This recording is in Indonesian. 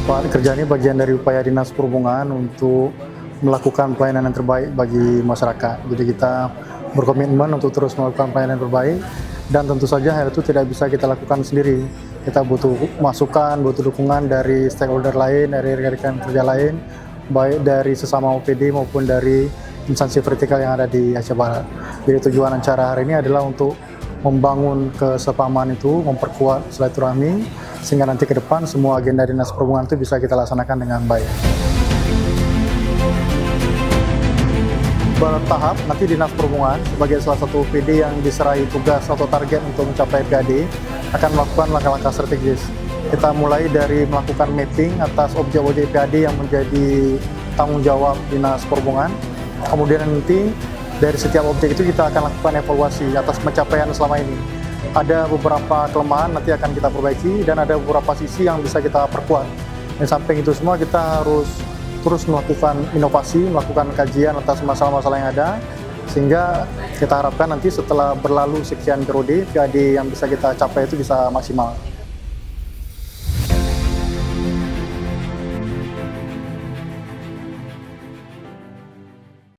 Pak, kerja ini bagian dari upaya Dinas Perhubungan untuk melakukan pelayanan yang terbaik bagi masyarakat. Jadi kita berkomitmen untuk terus melakukan pelayanan yang terbaik dan tentu saja hal itu tidak bisa kita lakukan sendiri. Kita butuh masukan, butuh dukungan dari stakeholder lain, dari rekan-rekan kerja lain, baik dari sesama OPD maupun dari instansi vertikal yang ada di Aceh Barat. Jadi tujuan acara hari ini adalah untuk membangun kesepahaman itu, memperkuat silaturahmi, sehingga nanti ke depan semua agenda Dinas Perhubungan itu bisa kita laksanakan dengan baik. Bertahap, nanti Dinas Perhubungan sebagai salah satu PD yang diserai tugas atau target untuk mencapai PAD akan melakukan langkah-langkah strategis. Kita mulai dari melakukan mapping atas objek-objek PAD yang menjadi tanggung jawab Dinas Perhubungan. Kemudian nanti dari setiap objek itu kita akan lakukan evaluasi atas pencapaian selama ini. Ada beberapa kelemahan nanti akan kita perbaiki dan ada beberapa sisi yang bisa kita perkuat. Dan samping itu semua kita harus terus melakukan inovasi, melakukan kajian atas masalah-masalah yang ada, sehingga kita harapkan nanti setelah berlalu sekian periode, PAD yang bisa kita capai itu bisa maksimal.